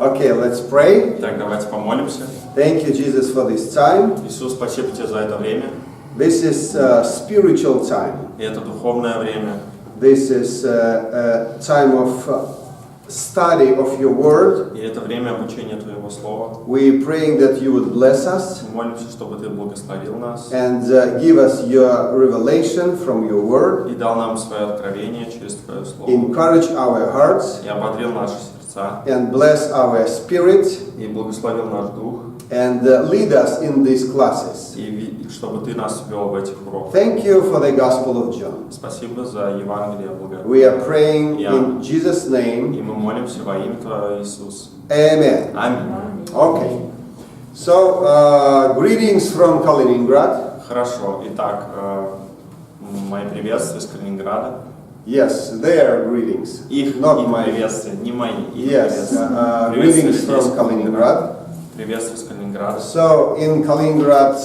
Okay, let's pray. Так, давайте помолимся. Thank you, Jesus, for this time. Иисус, спасибо тебе за это время. This is a spiritual time. И это духовное время. This is a time of study of your word. И это время обучения Твоего Слова. We're praying that you would bless us Мы молимся, чтобы Ты благословил нас and give us your revelation from your word. и дал нам свое откровение через Твое Слово. Encourage our hearts И ободрил наши сердца. and bless our spirit И благословил наш дух. and lead us in these classes. И чтобы Ты нас вел в этих уроках. Thank you for the Gospel of John. Спасибо за Евангелие благодати. We are praying Иоанна. in Jesus' name. И мы молимся во имя Твое, Иисус. Amen. Аминь. Okay. So, greetings from Kaliningrad. Хорошо. Итак, мои приветствия из Калининграда. Yes, their greetings. Их Not my. приветствия, не мои. Их Yes, приветствия. greetings Приветствия from из Kaliningrad. Приветствия из Калининграда. So, in Kaliningrad,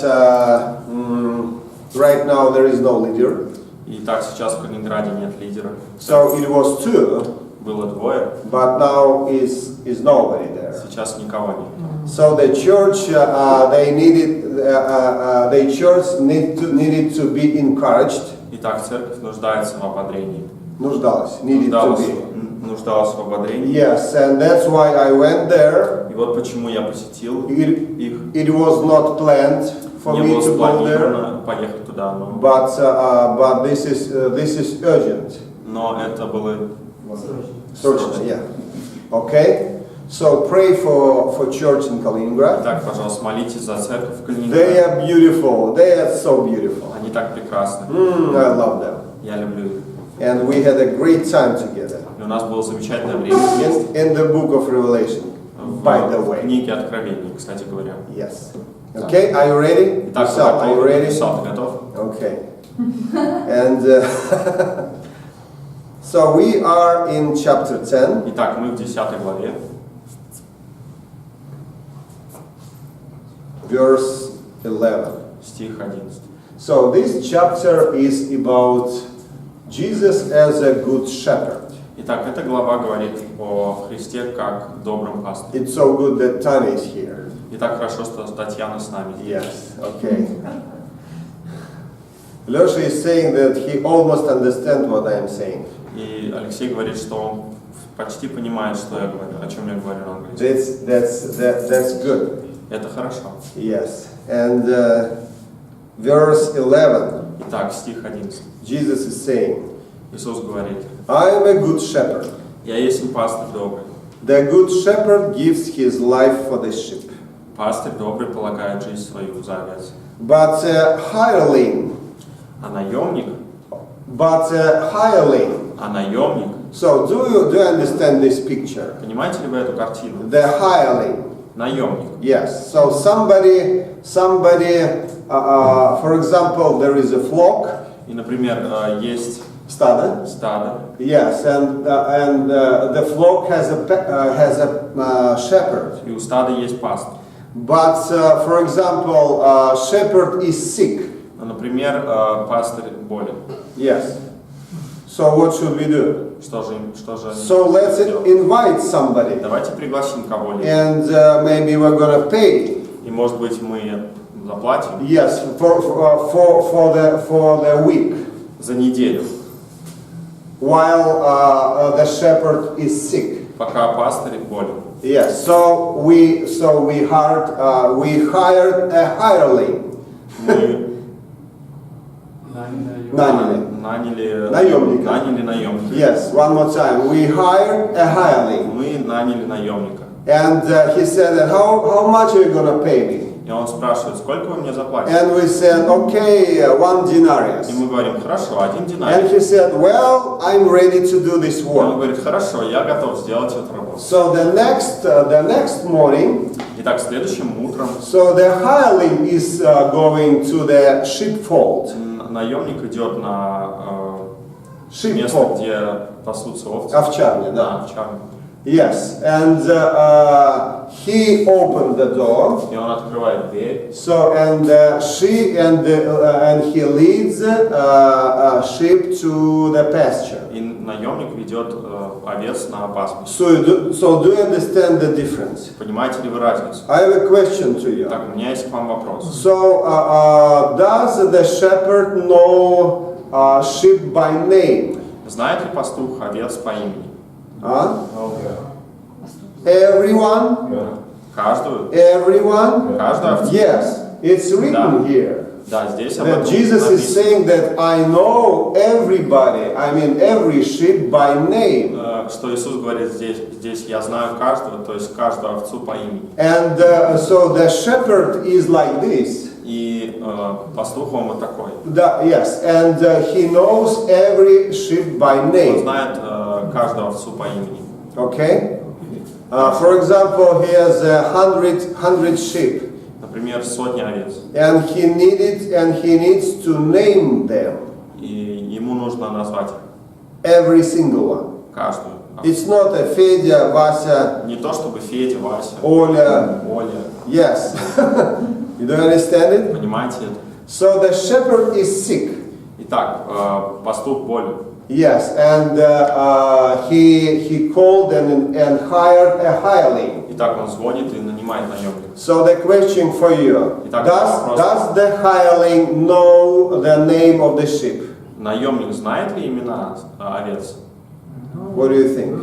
right now there is no leader. Итак, сейчас в Калининграде нет лидера. So, it was two, Было двое, but now is nobody there. сейчас никого нет. So, the church, the church needed to be encouraged. Итак, церковь нуждается в ободрении. Needed to be. Нуждалась в ободрении. Yes, and that's why I went there. И вот почему я посетил их. It was not planned for Не me было to go there, спланировано поехать туда, but this is urgent. но это было Срочно, yeah. Okay. So pray for church in Kaliningrad. Итак, пожалуйста, молитесь за церковь в They Калининграде. are beautiful. They are so beautiful. Они так прекрасны. I love them. Я люблю их. And we had a great time together И у нас было замечательное время вместе. in the book of Revelation. By the В way. книге Откровения, кстати говоря. Yes. Okay. Are you ready? Итак, Sal, are you ready? Сал, ты готов? Okay. And so we are in chapter 10. Итак, мы в 10 главе, Verse 11. стих 11. So this chapter is about Jesus as a good shepherd. Итак, эта глава говорит о Христе как добром пастыре. It's so good that Tanya is here. И так хорошо, что Татьяна с нами. Yes, okay. Losha is saying that he almost understands what I am saying. И Алексей говорит, что он почти понимает, что я говорю, о чем я говорю на английском. That's good. Это хорошо. Yes. And verse 11, Итак, стих 11. Jesus is saying, Иисус говорит: I am a good shepherd. «Я есть пастырь добрый». The good shepherd gives his life for the sheep. Пастырь добрый полагает жизнь свою за овец. But a hireling, А наемник, So do you understand this picture? понимаете ли вы эту картину? The hireling. Наемник. Yes. So somebody, for example, there is a flock. И, например, есть Стадо. стадо, Yes, and the flock has a shepherd. и у стада есть пастырь. But for example, shepherd is sick. Например, пастырь болен. Yes. So what should we do? Что же So let's делать? invite somebody, Давайте пригласим кого-нибудь. and maybe we're gonna pay. И, может быть, мы заплатим Yes, for the week, за неделю, while the shepherd is sick. пока пастырь болен. Yes. So we hired a hireling. Мы Наняли наняли наемника. Yes. One more time. We hired a hireling, Мы наняли наемника. and he said, "How much are you gonna pay me?" И он спрашивает: сколько вы мне заплатите? And we said, "Okay, 1 denarius." И мы говорим: хорошо, 1 And динарий. he said, "Well, I'm ready to do this И он work." говорит: хорошо, я готов сделать эту работу. So the next morning, Итак, следующим утром so the hireling is going to the sheepfold. наемник идет на место, Sheepfold. где пасутся овцы. Овчарня, да. Овчарня. Yes, and he opened the door. И он открывает дверь. So and he leads sheep to the pasture. И наемник ведет овец на пастбище. So do you understand the difference? Понимаете ли вы разницу? I have a question to you. Так, у меня есть к вам вопрос. So does the shepherd know sheep by name? Знает ли пастух овец по имени? Everyone? Каждую? Everyone? Каждую овцу? Yes, it's written here. Да, здесь об That этом Jesus is написано. saying that I know everybody, I mean every sheep by name. Что Иисус говорит здесь я знаю каждого, то есть каждую овцу по имени. And so the shepherd is like this. И пастух он вот такой. Yes, and he knows every sheep by Он name. знает каждую овцу по имени. Okay? For example, he has 100 sheep. Например, сотни овец. And he needs to name them. И ему нужно назвать Every single one. каждую. It's not a Fedya, Vasya, Не то чтобы Федя, Вася, Оля. Оля. Yes. You don't understand it? Понимаете это? So the shepherd is sick. Итак, пастух болен. Yes, and he called and hired a hireling. Итак, он звонит и нанимает наемника. So the question for you, Итак, does the hireling know the name of the sheep? Наемник знает ли имена овец? What do you think?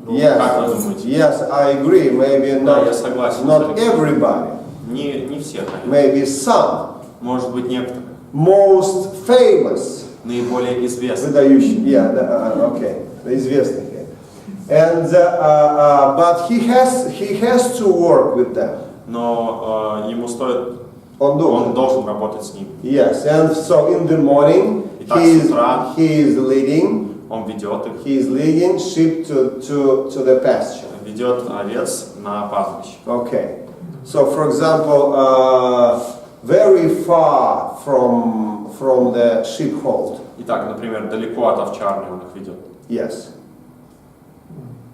Как вы думаете? Yes, I agree. Maybe Да, not, я согласен. not everybody. Не всех, конечно. Maybe some. Может быть, некоторые. Most famous. Наиболее известные. Выдающий. Yeah, okay. Известных. And but he has to work with them. Но ему стоит, Он он должен работать с ним. Yes, and so in the morning Итак, he с утра is leading. Он ведет их. He is leading sheep to the pasture. Ведет овец на пастбище. Okay. So for example, very far from the sheepfold. Итак, например, далеко от овчарни он их ведет. Yes.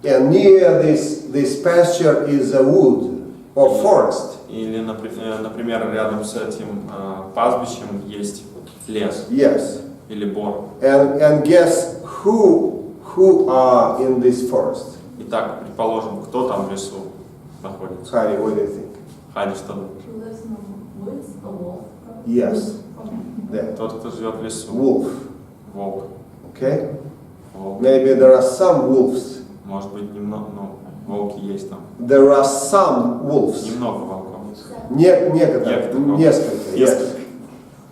And near this pasture is a wood or forest. Или, например, рядом с этим пастбищем есть лес. Yes. Или бор. And guess who are in this forest? Итак, предположим, кто там в лесу находится. Harry, what do you think? Хари, что думаешь? Yes. There. Тот, кто живет в лесу. Wolf. Волк. Okay. Волк. Maybe there are some wolves. Может быть, немного, волки есть там. There are some wolves. Немного волков. Несколько. Несколько.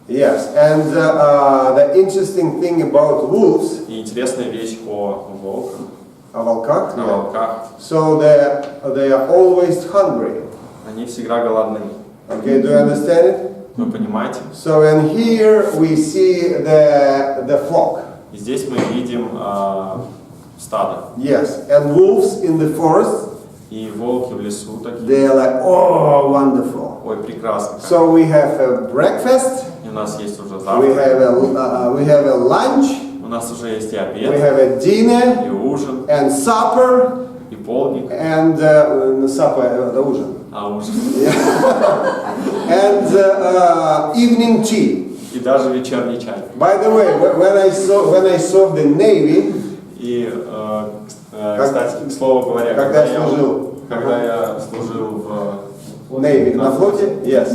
Yes. And the interesting thing about wolves. И интересная вещь о волках. О волках? О волках. So they are always hungry. Они всегда голодны. Okay, do you understand it? Вы понимаете? So and here we see the flock. И здесь мы видим стадо. Yes, and wolves in the forest. И волки в лесу такие. They are like, oh, wonderful. Ой, прекрасно. So we have a breakfast. И у нас есть уже We завтрак. have a lunch. У нас уже есть и We обед, have a dinner и ужин, and supper и полдник, and supper, ужин. а ужин. And evening tea. И даже вечерний чай. By the way, when I saw the Navy, И, кстати, к слову говоря, когда я служил в Navy, на флоте, yes.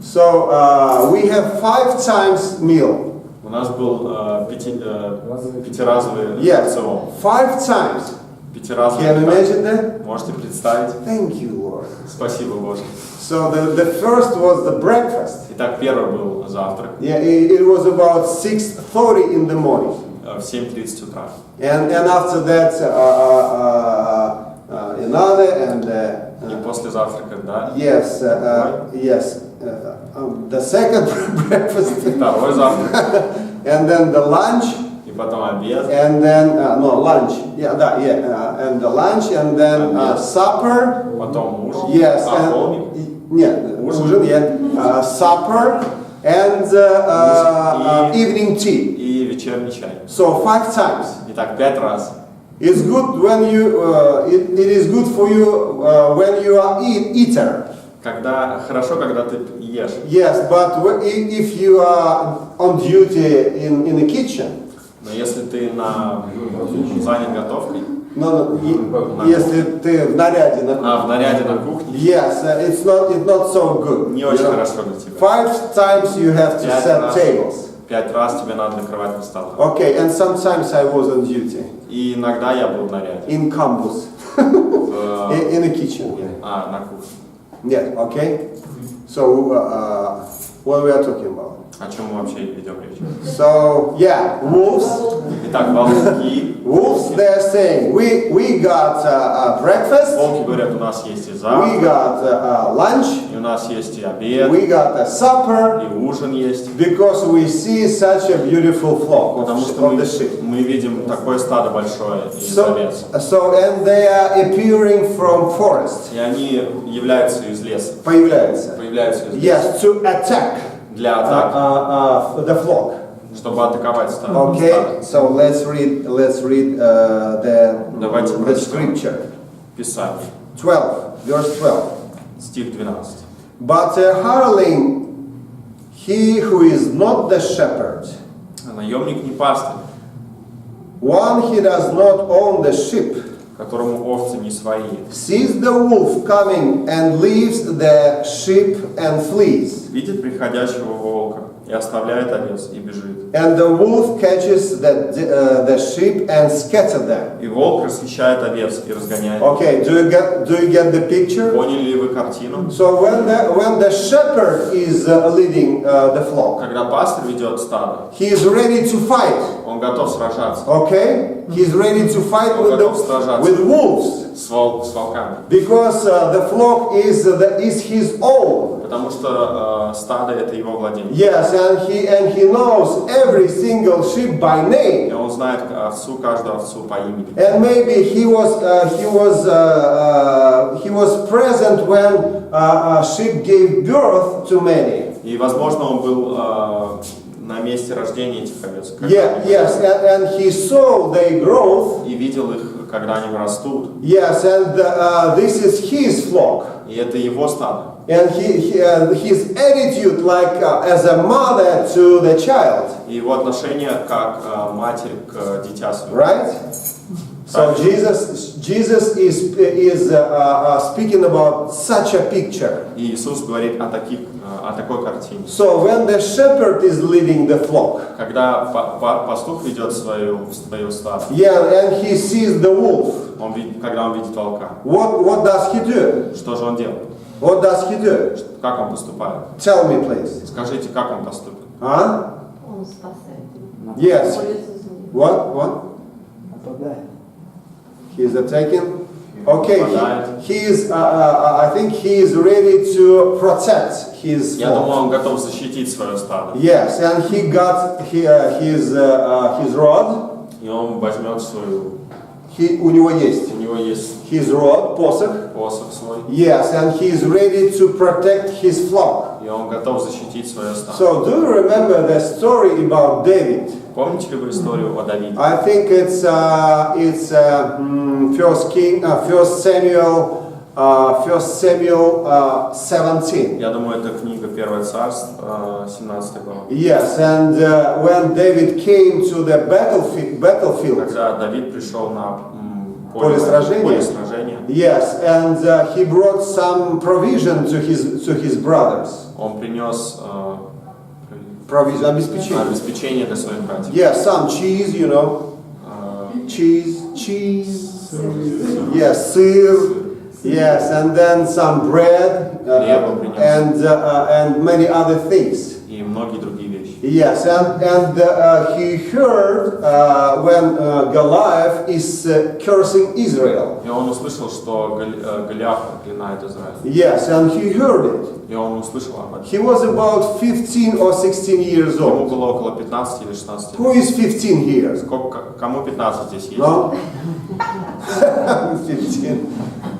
So we have 5 times meal. у нас был пятиразовый Yes, рацион. 5 times. Пятиразовый Can you питание. imagine that? Можете представить? Thank you, Lord. Спасибо, Боже. So the first was the breakfast. Итак, первый был завтрак Yeah, it was about 6:30 in the morning. в 7:30 утра. And after that, another and И после завтрака, да? yes, the second breakfast, Второй завтрак, and then the lunch, и потом обед, and then lunch, and the lunch, and then supper, потом ужин, yes, а полдник, ужин, yeah, supper, and evening tea. и вечерний чай. So 5 times. Итак, 5 раз. It's good when you. It is good for you when you are eater. Хорошо, когда ты ешь. Yes, but if you are on duty in the kitchen. Но если ты занят готовкой, если ты в наряде на кухне. в наряде на кухне, Yes, it's not so good. не очень хорошо для тебя. 5 times you have to set tables. 5 раз тебе надо накрывать на стол. Okay, and sometimes I was on duty. И иногда я был в наряде. In campus. In the kitchen. На кухне. Yeah, okay. So, what we are talking about? О чем мы вообще ведем речь? So, yeah, wolves. Итак, волки. Wolves, they're saying, we got breakfast. Волки говорят, у нас есть и We завтрак, got lunch. и у нас есть и обед, We got a supper. и ужин есть. Because we see such a beautiful flock Потому что of the sheep. мы видим такое стадо большое из овец. So, and they are appearing from forest. И они являются из леса. Появляются из леса. Yes, to attack Для атаки, the flock. чтобы атаковать стадо. Okay, so let's read the scripture. Писание. 12, verse 12. Стих 12. But a hireling, he who is not the shepherd, Наемник не пастырь, one he does not own the sheep, которому овцы не свои, sees the wolf coming and leaves the sheep and flees. видит приходящего волка и оставляет овец и бежит. And the wolf catches the sheep and scatters them. И волк расхищает овец и разгоняет. Okay, do you get the picture? Поняли ли вы картину? So when the shepherd is leading the flock, Когда пастырь ведет стадо, he is ready to fight. он готов сражаться. Okay, he's ready to fight with wolves. С волками. Because the flock is his own. Потому что стадо это его владение. Yes, and he knows every single sheep by И name. он знает каждую овцу по имени. And maybe he was present when sheep gave birth to many. И возможно он был на месте рождения этих овец. Yes, and he saw their growth. И видел их, когда они растут. Yes, and this is his flock. И это его стадо. And his attitude like as a mother to the child. И его отношение как матери к дитя своему. Right? So Jesus is speaking about such a picture. И Иисус говорит о такой картине. So when the shepherd is leading the flock, Когда пастух ведет свою стадо, yeah, and he sees the wolf, когда он видит волка, what does he do? что же он делает? What does he do? Как он поступает? Tell me, please. Скажите, как он поступит? Huh? Он спасает. Yes. Борется за него. What? He is attacking. Okay, I think he is ready to protect his Я думаю, flock. он готов защитить свое стадо. Yes, and he got his rod. И он возьмет свою. У него есть his rod, посох свой. Yes, and he is ready to protect his flock. И он готов защитить свое стадо. So, do you remember the story about David? Помните ли вы историю о Давиде? I think it's 1 Samuel 17. Я думаю, это книга 1 Царств, 17 глава. Yes, and when David came to the battlefield, Когда Давид пришел на поле сражения. Yes, and he brought some provision to his brothers. Он принес обеспечение для своих братьев. Yes, some cheese, you know. Cheese. Yes, сыр. Yes, and then some bread and many other things. И многие другие вещи. Yes, and he heard when Goliath is cursing Israel. И он услышал, что Голиаф проклинает Израиль. Yes, and he heard it. И он услышал об этом. He was about 15 or 16 years Ему old. было около 15 или 16 лет. Who is 15 here? Кому 15 здесь есть? No? 15.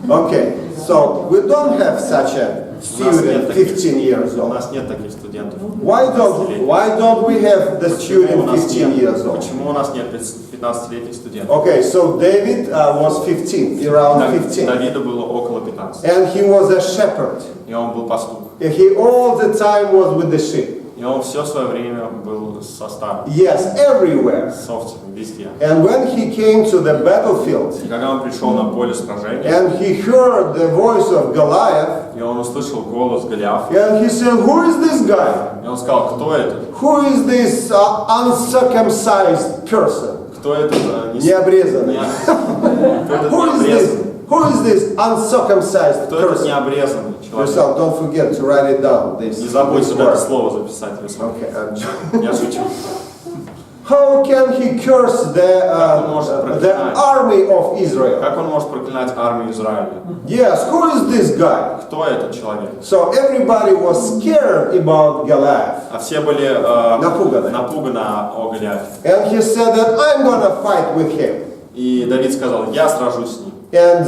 Okay, so we don't have such a student 15 years У old. нас нет таких студентов. Why don't we have the student 15 years old? Почему у нас нет 15-летних студентов? Okay, so David was 15, around 15. Давиду было около 15. And he was a shepherd. И он был пастух. He all the time was with the sheep. И он все свое время был со стадом. Yes, everywhere. С овцами везде. And when he came to the battlefield, И когда он пришел на поле сражения, and he heard the voice of Goliath, и он услышал голос Голиафа, and he said, "Who is this guy? и он сказал, кто это? Who is this uncircumcised person?" Кто это? Необрезанный. Кто этот Who is необрезанный? this? Who is this uncircumcised Кто этот person? необрезанный человек? Yourself, don't forget to write it down. This, Не забудь this сюда это word. слово записать. Okay, I'm joking. Я шучу. How can he curse the army of Israel? Как он может проклинать армию Израиля? Yes, who is this guy? Кто этот человек? So everybody was scared about Goliath. А все были напуганы о Голиафе. And he said that I'm gonna fight with him. И Давид сказал, я сражусь с ним. And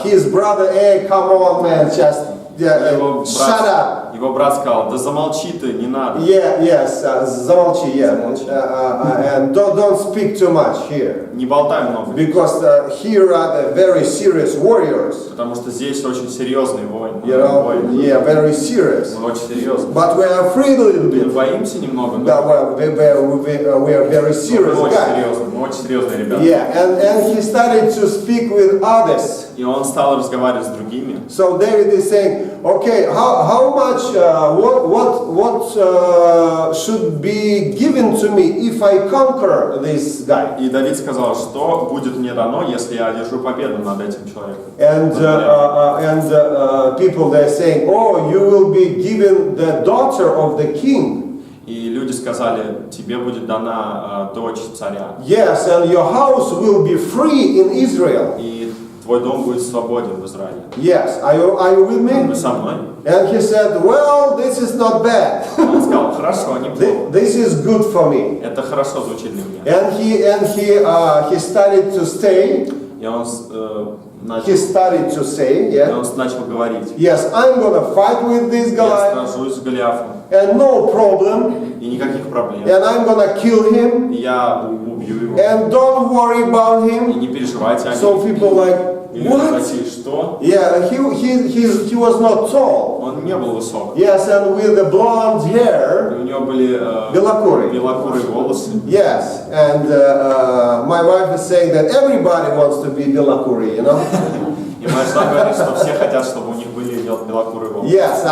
his brother, hey, come on, man, just shut up. Его брат сказал, да замолчи ты, не надо. Yeah, yes, замолчи, yeah. And don't speak too much here. Не болтай много. Because here are the very serious warriors. Потому что здесь очень серьезные воины. You know, yeah, very serious. Мы очень серьезные. But we are afraid a little Мы bit. боимся немного, But we are very serious guys. Мы очень серьезные ребята. Yeah, and he started to speak with others. И он стал разговаривать с другими. So David is saying, okay, how much, what should be given to me if I conquer this guy? И Давид сказал, что будет мне дано, если я одержу победу над этим человеком. And people they're saying, oh, you will be given the daughter of the king. И люди сказали, тебе будет дана дочь царя. Yes, and your house will be free in Israel. И твой дом будет свободен в Израиле. Yes, are you with me? Вы со мной? And he said, well, this is not bad. Он сказал, хорошо, неплохо. This is good for me. Это хорошо звучит для меня. And he started to stay. И он He started to say, yeah. начал говорить. Yes, I'm gonna fight with this Я Goliath. сражусь с Голиафом. And no problem. И никаких проблем. And I'm gonna kill him. И я убью его. And don't worry about И him. не переживайте о нем. So people like, what? Что? Yeah, he was not tall. Он не был высок. Yes, and with the blonde hair. У него были белокурые волосы. Yes, and my wife is saying that everybody wants to be белокурый, you know. И моя жена говорит, что все хотят, чтобы у них были белокурые волосы. Yes,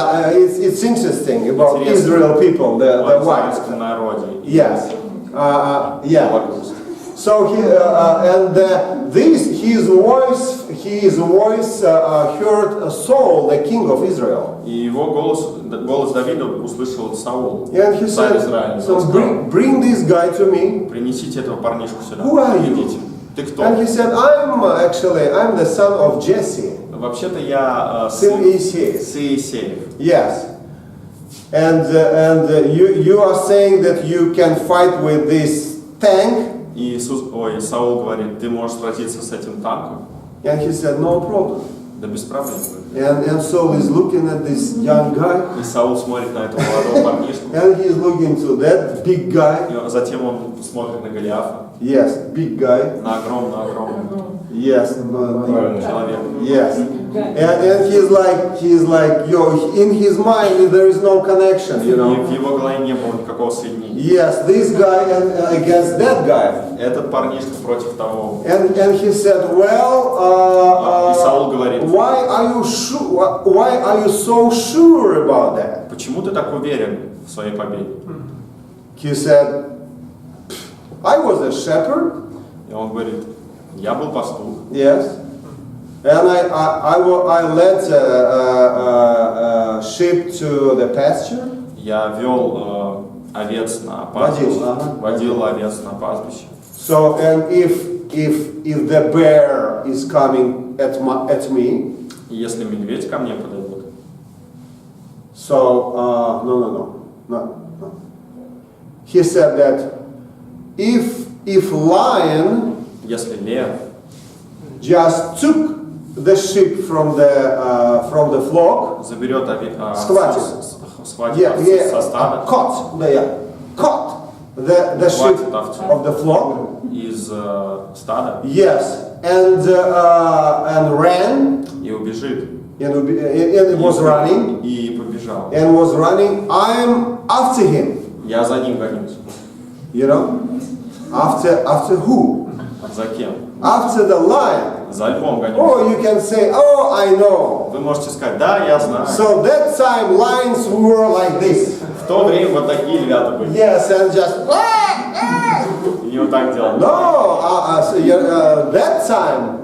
it's interesting about Israel people, the white. Yes, yeah. So his voice heard Saul, the king of Israel. И его голос Давида услышал Саул, And he царь said, Израиля. so bring this guy to me. Принесите этого парнишку сюда. Who are you? Идите. Ты кто? And he said, I'm the son of Jesse. Вообще-то я сын Иисеев. Yes. And you are saying that you can fight with this tank. И Саул говорит, ты можешь сразиться с этим танком? And he said, no problem. Да без проблем. And Saul is looking at this young guy. И Саул смотрит на этого молодого парнишку. And he is looking to that big guy. И затем он смотрит на Голиафа. Yes, big guy. На огромного. Yes, человек. Yes. And he's like, yo, in his mind there is no connection, you know. И в его голове не было никакого соединения. Yes, this guy against that guy. Этот парнишка против того. And he said, well, И Саул говорит, why are you so sure about that? почему ты так уверен в своей победе? He said, I was a shepherd. И он говорит, я был пастух. Yes. And I led sheep to the pasture. Я вел овец на пастбище. Водил овец на пастбище. So, and if the bear is coming at me. И если медведь ко мне подойдет. So, no. He said that if lion если лев just took the sheep from the flock, заберет схватит со стада, caught the sheep of the flock из стада, yes, and ran, И убежит. and it was running, И побежал. and was running. I'm after him. Я за ним гонюсь. You know, after who? За кем? After the lion. За львом гонюсь. Oh, you can say, oh, I know. Вы можете сказать, да, я знаю. So that time lions were like this. В то время вот такие львята были. Yes, and just. И вот так делали. No, that time,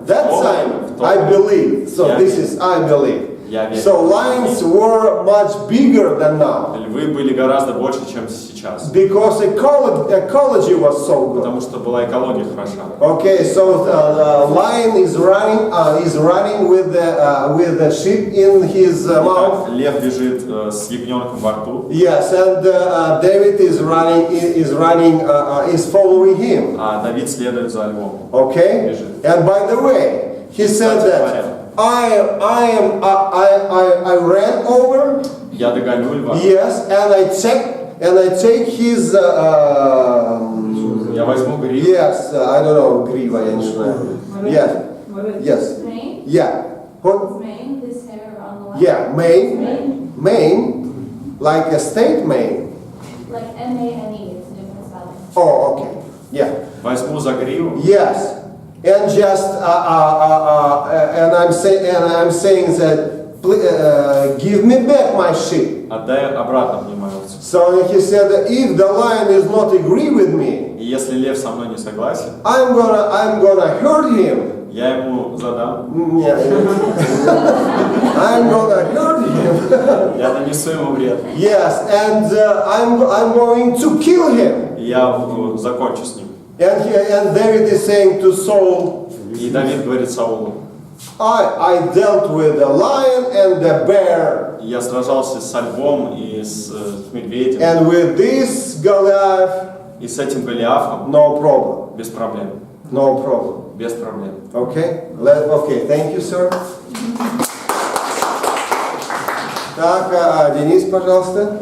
I believe. So this is, I believe. So lions were much bigger than now. Львы были гораздо больше, чем сейчас. Because ecology was so good. Потому что была экология хороша. Okay, so lion is running with the sheep in his mouth. Лев бежит с ягненком во рту. Yes, and David is following him. А Давид следует за львом. Okay, and by the way, he said that I ran over. Я догоню льва. Yes, and I take his. Я возьму гриву. Yes, I don't know, грива, я не знаю. Yes, yes, Mane? yeah. What? Mane, his hair on the left. Yeah, mane, like a state mane. Like M-A-N-E, it's a different spelling. Oh, okay, yeah. Возьму за гриву. Yes, and just and I'm saying that give me back my sheep. Отдай обратно мне мою овцу. So he said that if the lion is not agree with me, И если лев со мной не согласен, I'm gonna hurt him. я ему задам. I'm gonna hurt him. Я нанесу ему вред. Yes, and I'm going to kill him. И я закончу с ним. And David is saying to Saul, И Давид говорит Саулу. I dealt with the lion and the bear, Я сражался со львом и с медведем. and with this Goliath, И с этим Голиафом no problem. без проблем. No problem. Без проблем. Okay? Okay, thank you, sir. Так, Денис, пожалуйста.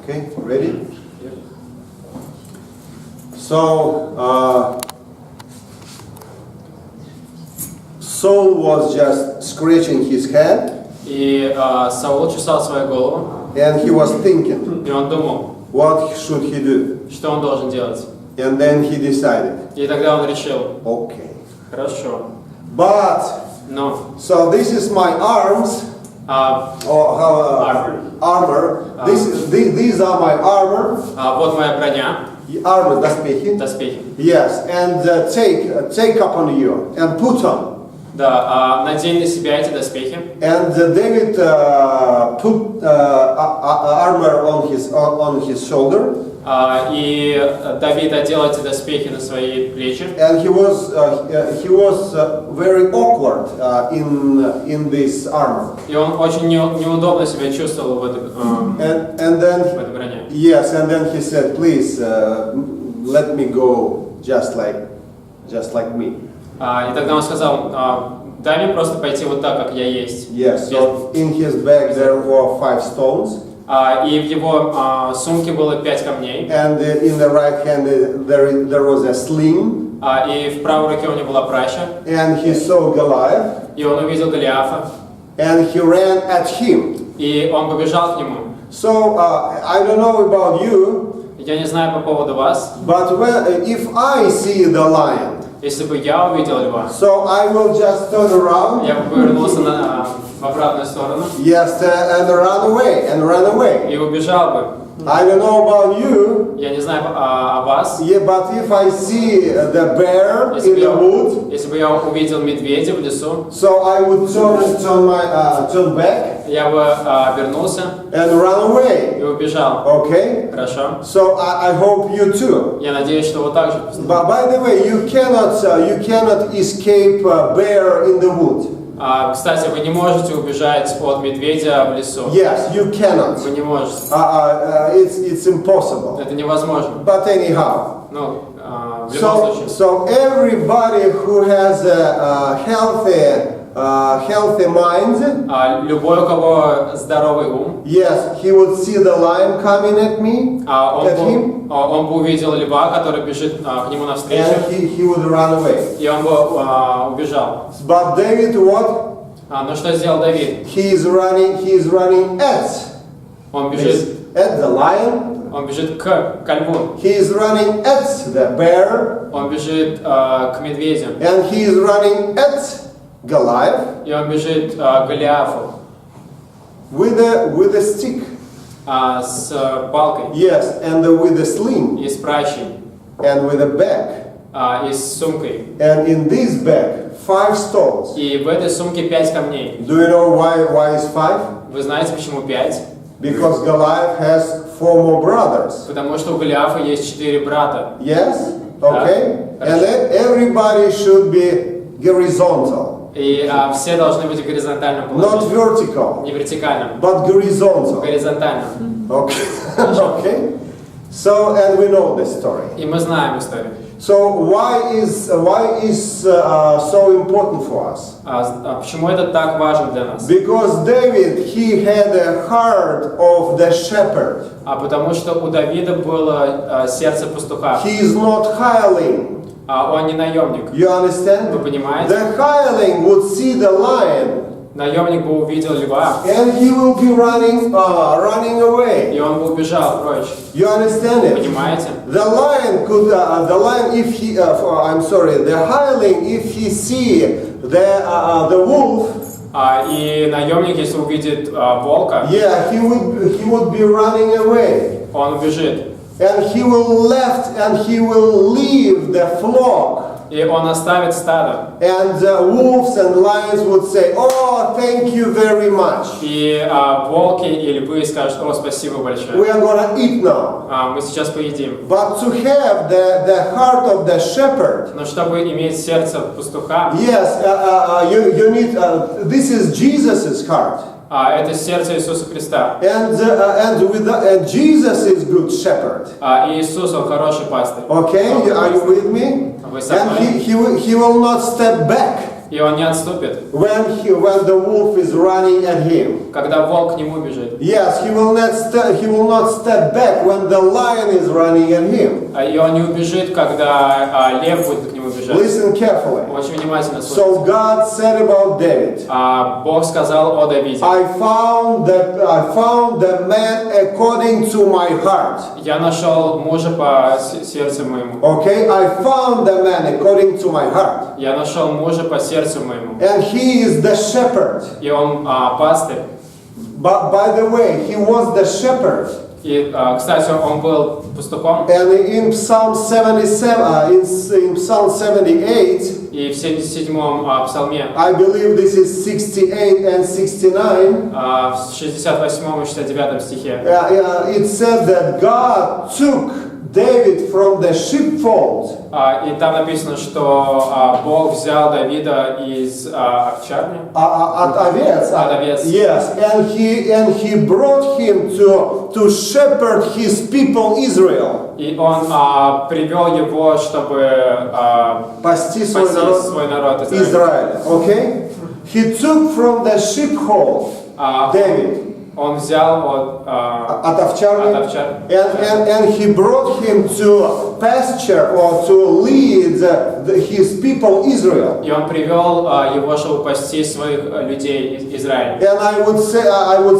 Okay, ready? So, Saul was just scratching his head, И Саул чесал свою голову, and he was thinking, и он думал, what should he do? что он должен делать. And then he decided, И тогда он решил, okay. хорошо, But, но so this is my arms, armor. These are my armor, вот моя броня, armor, доспехи. доспехи. Yes, and take upon you and put on. Да, надень на себя эти доспехи. And David put armor on his shoulder. И Давид одел эти доспехи на свои плечи. And he was very awkward in this armor. И он очень неудобно себя чувствовал в этой броне. Yes, and then he said, please let me go just like me. И тогда он сказал, дай мне просто пойти вот так, как я есть. Yes, so in his bag there were 5 stones. И в его сумке было 5 камней. And in the right hand there was a sling. И в правой руке у него была праща. And he saw Goliath. И он увидел Голиафа. And he ran at him. И он побежал к нему. So I don't know about you. Я не знаю по поводу вас. But if I see the lion. Если бы я увидел льва, So I will just turn around. я бы повернулся в обратную сторону. Yes, and run away. И убежал бы. I don't know about you. Я не знаю о вас. Yeah, but if I see the bear in the wood, если бы я увидел медведя в лесу, so I would turn back. Я бы вернулся And run away. И убежал. Okay. Хорошо. So I hope you too. Я надеюсь, что вы так же поступите. But by the way, you cannot escape a bear in the wood. Кстати, вы не можете убежать от медведя в лесу. Yes, you cannot. Вы не можете. It's impossible. Это невозможно. But anyhow. В любом случае. So everybody who has a healthy healthy mind, любой, у кого здоровый ум, yes, he would see the lion coming at me, at him, он бы увидел льва, который бежит к нему навстречу, and he would run away. и он бы убежал. But David, what? Но что сделал Давид? He is running at. Он бежит, At the lion. он бежит к льву, He is running at the bear. он бежит к медведю, And he is running at Goliath и он бежит к Голиафу with a stick. с палкой, Yes, and with a sling и с пращей, and with a bag. и с сумкой. And in this bag, 5 stones. И в этой сумке 5 камней. Do you know why is 5? Вы знаете, почему 5? Because Goliath has 4 more brothers. Потому что у Голиафа есть 4 брата. Yes? Okay? Да. And then everybody should be horizontal. И все должны быть в горизонтальном Not положении. vertical, Не вертикальном, but horizontal. горизонтальном. Okay. Okay? So, and we know this story. И мы знаем историю. So why is so important for us? Почему это так важно для нас? Because David, he had a heart of the shepherd. Потому что у Давида было сердце пастуха. He is not hireling. Он не наемник. You understand? Вы понимаете? The hireling would see the lion, Наемник бы увидел льва, and he will be running away. и он бы убежал прочь. You understand it? Понимаете? The lion, if he, the hireling, if he see the wolf, И наемник, если увидит волка, yeah, he would be running away, он убежит. and he will leave the flock. И он оставит стадо. And wolves and lions would say, "Oh, thank you very much. И волки и львы скажут: о, спасибо большое. We are gonna eat now." Мы сейчас поедим. But to have the heart of the shepherd, Но чтобы иметь сердце пастуха, yes, you need. This is Jesus's heart, это сердце Иисуса Христа. and Jesus is good shepherd. И Иисус, Он хороший пастырь. Okay, are you with me? Вы со And мной? he will not step back И Он не отступит, when the wolf is running at him. когда волк к нему бежит. Yes, he will not step back when the lion is running at him. И он не убежит, когда лев будет к нему бежать. Listen carefully. Очень внимательно So слушайте. God said about David, Бог сказал о Давиде: I found the man according to my heart. я нашел мужа по сердцу моему. Okay, I found the man according to my heart. Я нашел мужа по сердцу моему. And he is the shepherd. И он пастырь. But by the way, he was the shepherd. И, кстати, он был пастухом. And in Psalm 77, in Psalm 78, И в 77-м псалме, I believe this is 68 and 69. в 68 и 69 стихе, It said that God took David from the sheepfold. и там написано, что Бог взял Давида из овчарни. От овец. От овец. Yes, and he brought him to shepherd his people Israel. И он привел его, чтобы Пасти спасти свой народ Израиля. Израиля. Okay? He took from the sheepfold David. Он взял От овчарни. от овчар. And he brought him to pasture or to lead his people Israel. И он привел его, чтобы пасти своих людей из Израиля. And I would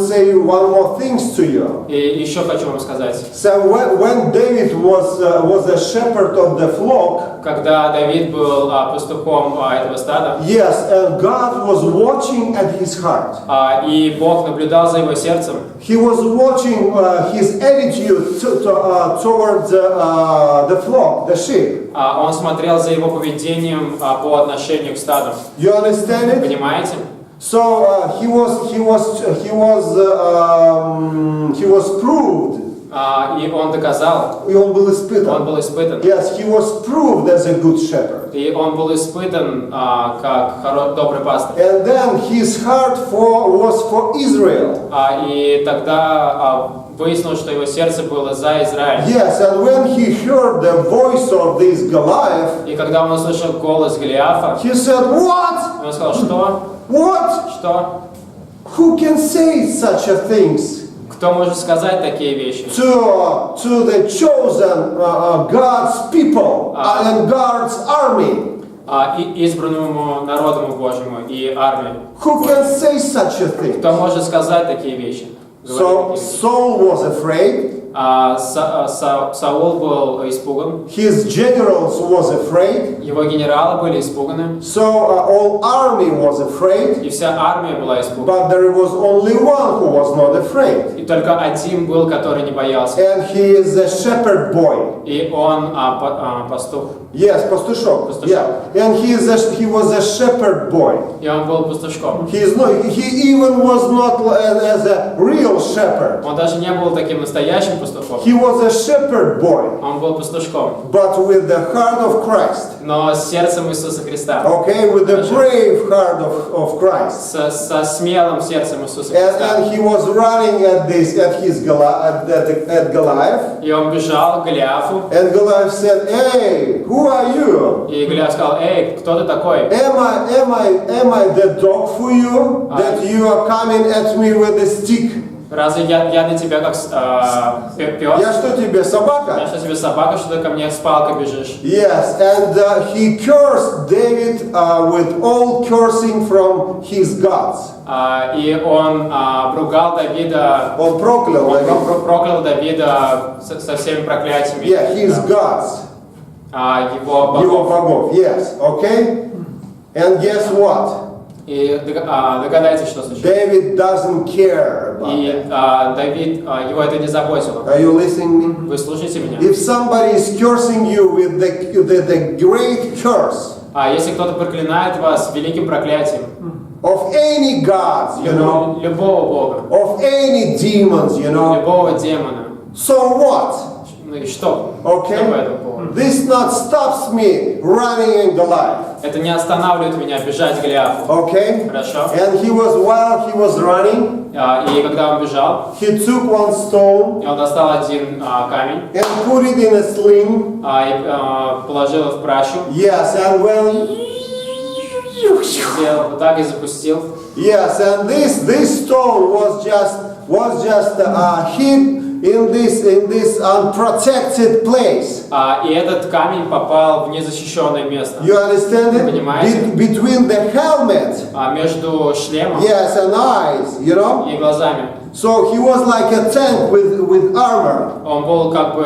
say one more things to you. И еще хочу вам сказать, So when David was a shepherd of the flock, когда Давид был пастухом этого стада, yes, and God was watching at his heart. И Бог наблюдал за его сердцем, He was watching his attitude towards the flock, the sheep. он смотрел за его поведением по отношению к стаду. You understand it? Понимаете? So he was proved. И он доказал, И он был испытан. он был испытан. Yes, he was proved as a good shepherd. И он был испытан как добрый пастырь. And then his heart was for Israel. И тогда выяснилось, что его сердце было за Израиль. Yes, and when he heard the voice of this Goliath, И когда он услышал голос Голиафа, he said, "What? он сказал: что? What? Что? Who can say such a things Кто может сказать такие вещи? to the chosen God's people and God's army? Избранному народу Божьему и армии. Who can say such a thing? Кто может сказать такие вещи? So Saul was afraid. Саул был испуган. His generals was afraid. Его генералы были испуганы. So all army was afraid. И вся армия была испугана. But there was only one who was not afraid. И только один был, который не боялся. And he is a shepherd boy. И он пастух. Yes, пастушок. Пастушок. Yeah. And he was a shepherd boy. И он был пастушком. He even was not as a real shepherd. Он даже не был таким настоящим пастухом. He was a shepherd boy. Он был пастушком. But with the heart of Christ. Но с сердцем Иисуса Христа. Okay, with the brave heart of Christ. Со смелым сердцем Иисуса Христа. And he was running at Goliath. И он бежал к Голиафу. And Goliath said, "Hey, who are you? И Голиаф сказал: эй, кто ты такой? Am I the dog for you that you are coming at me with a stick? Разве я для тебя как пес? Я что тебе, собака?" Я что тебе собака, что ты ко мне с палкой бежишь? Yes, and he cursed David with all cursing from his gods. И он обругал Давида. Он проклял Давида. Он проклял Давида со всеми проклятиями. Yeah, his gods. Его Его богов. богов, yes, okay? And guess what? И догадайтесь, что случилось. David doesn't care about И that. Давид, его это не заботило. Are you listening me? Вы слушаете меня? If somebody is cursing you with the great curse Если кто-то проклинает вас великим проклятием, of any gods, you know, любого бога, of any demons, you know, любого демона, so what? ну и что? Okay? Что по этому поводу? This not stops me running in Goliath. Это не останавливает меня бежать к Голиафу. Okay? Хорошо. And while he was running, И когда он бежал, he took one stone и он достал один камень and put it in a sling. и положил в пращу, Yes, and when сделал вот так и запустил. yes, and this stone was just hit in this unprotected place. И этот камень попал в незащищенное место. You understand it? Понимаете? Between the helmet, Между шлемом yes, and eyes, you know. и глазами. So he was like a tank with armor. Он был как бы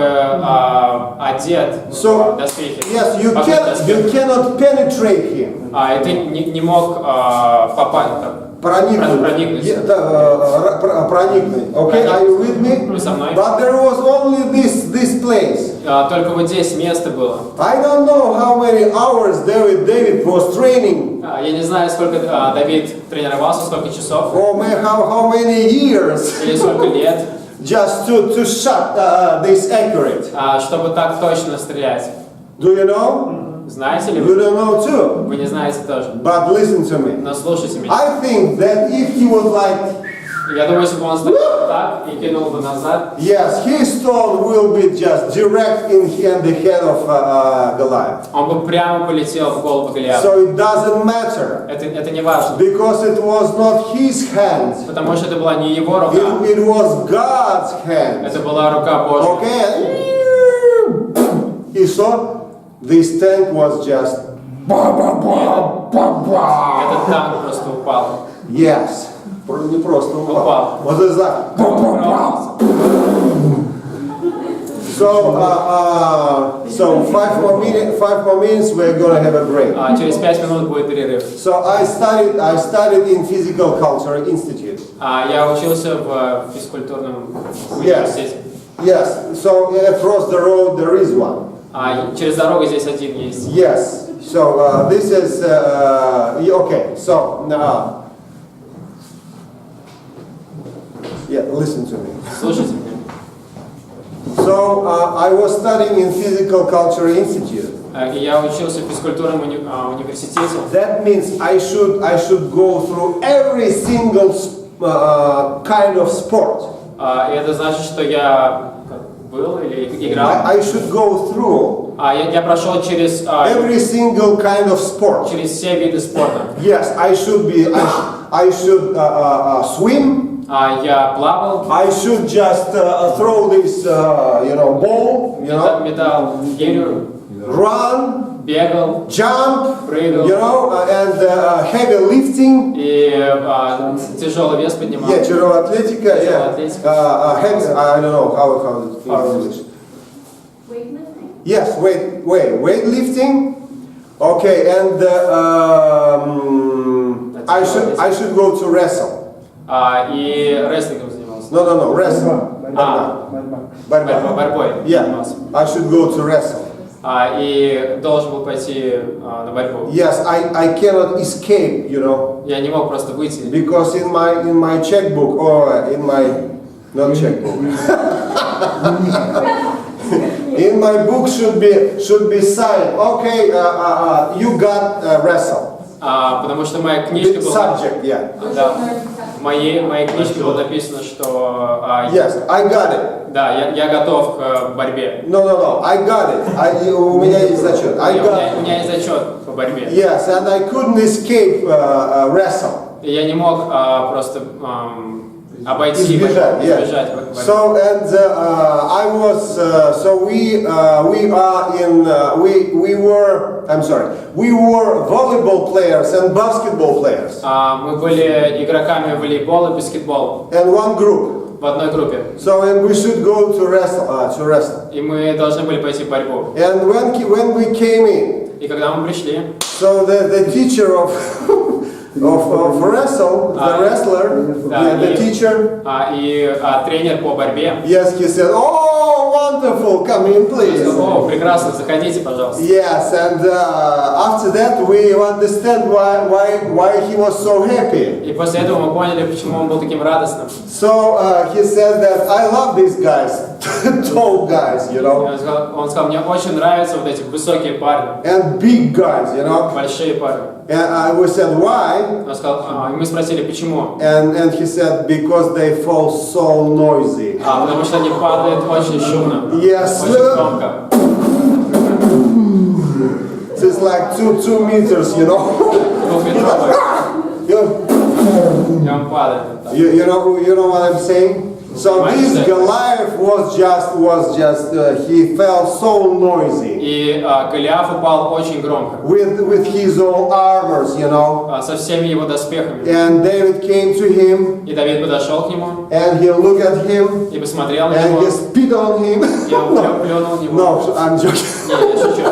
одет So в доспехи. yes, you покрыт доспехами. cannot penetrate him. И ты не мог попасть. Проникнуть. Проникнуть. Okay, are you with me? Вы со мной? But there was only this place. Только вот здесь место было. I don't know how many hours David was training. Я не знаю, сколько Давид тренировался, сколько часов. Oh man, how many years Или сколько лет, just to shot this accurate. чтобы так точно стрелять. Do you know? Знаете ли You вы? don't know too. Вы не знаете тоже. But listen to me. Но слушайте меня. I think that if he was like, Я думаю, если бы он стоял так и кинул бы назад, yes, his stone will be just direct in the head of Goliath. он бы прямо полетел в голову Голиафа. So it doesn't matter Это не важно, because it was not his hand. потому что это была не его рука, It was God's hand. это была рука Божья. Okay. He saw this tank was just. Этот танк просто упал. Yes. Не просто упал. Упал. Вот это так. So 5 more minutes we're gonna have a break. Через 5 минут будет перерыв. So I studied in Physical Culture Institute. Я учился в физкультурном Yes. университете. Yes. So across the road there is one. Через дорогу здесь один есть. Yes. So this is okay. So yeah, listen to me. Слушайте меня. So I was studying in Physical Culture Institute. И я учился в физкультурном университете. That means I should go through every single kind of sport. И это значит, что я был или играл. I should go through Я прошел через every single kind of sport. через все виды спорта. Yes, I should swim. Я плавал, I should just throw this, ball, метал гирю, run, бегал, jump, прыгал and heavy lifting. и тяжелый вес поднимал. Yeah, tяжелая атлетика. Yeah. Атлетика. Heavy, I don't know how in English. Weightlifting? Yes, weightlifting. Okay, and I should go to wrestle. И рестлингом занимался. No, wrestle. Борьбой Yeah, занимался. I should go to wrestle. И должен был пойти на борьбу. Yes, I cannot escape, Я не мог просто выйти. because in my checkbook or in my not checkbook. In my book should be signed. Okay, you got wrestle. Потому что моя книжка была. Subject, yeah. Да, в моей книжке было написано, что Yes, I got it. да, я готов к борьбе. No, I got it. У меня есть зачет. У меня есть зачет по борьбе. Yes, and I couldn't escape wrestle. И я не мог просто обойти Избежать, борьбу, yeah. избежать борьбы. So and we were volleyball players and basketball players. Мы были игроками волейбола и баскетбола And one group. в одной группе. So and we should go to wrestle. И мы должны были пойти в борьбу. And when we came in, И когда мы пришли, so the teacher of wrestle, the wrestler, the teacher, и тренер по борьбе, yes, he said, "Oh, wonderful, come in, please." о, прекрасно, заходите, пожалуйста. Yes, and after that we understand why he was so happy. И после этого мы поняли, почему он был таким радостным. So he said that I love these guys, tall guys, Он сказал, мне очень нравятся вот эти высокие парни, and big guys, большие парни. And we said why, Он сказал, и мы спросили, почему. and he said because they fall so noisy. Потому что они падают очень шумно, Yes. очень громко. So it's like 2 meters, Двухметровый. И он падает. You know what I'm saying? So this Goliath was just he felt so noisy И Голиаф упал очень громко, with his own armors, со всеми его доспехами. And David came to him И Давид подошел к нему and he looked at him и посмотрел на and него, he spit on him. и он плюнул в него. No, I'm joking. Не, я шучу.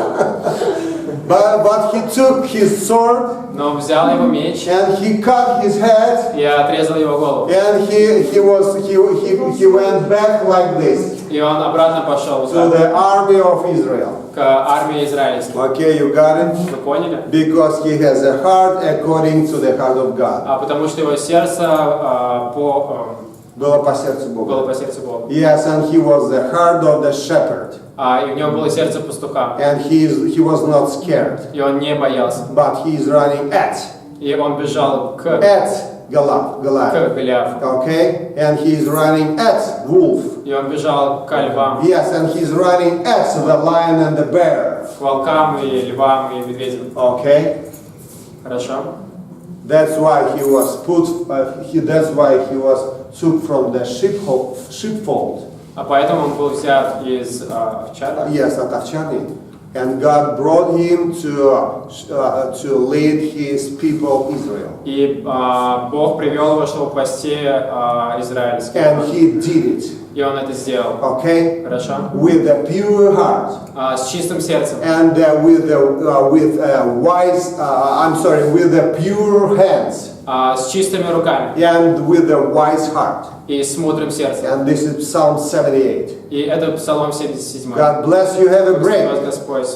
But he took his sword Но он взял его меч and he cut his head и отрезал его голову. and he went back like this И он обратно пошел to the army of Israel. к армии израильской. Okay, you got it? Вы поняли? Because he has a heart according to the heart of God. Потому что его сердце Было по сердцу было Бога. по сердцу Бога. Yes, and he was the heart of the shepherd. И в нем было сердце пастуха. And he was not scared. И он не боялся. But he is running at И он бежал к Goliath. Голиафу. Okay? And he is running at wolf. И он бежал к львам, Yes, and he's running at the lion and the bear. к волкам и львам и медведям. Okay? Хорошо? That's why he was took from the sheepfold. Поэтому он был взят из овчарни. Yes, at овчарни. And God brought him to lead his people Israel. И Бог привел его, чтобы пасти израильский. And he did it. И он это сделал. Okay? Хорошо? With a pure heart. С чистым сердцем. And with the pure hands. С чистыми руками. And with a wise heart. И с мудрым сердцем. And this is Psalm 78. И это Псалом 77. God bless you. Have a Благослови вас break. Господь.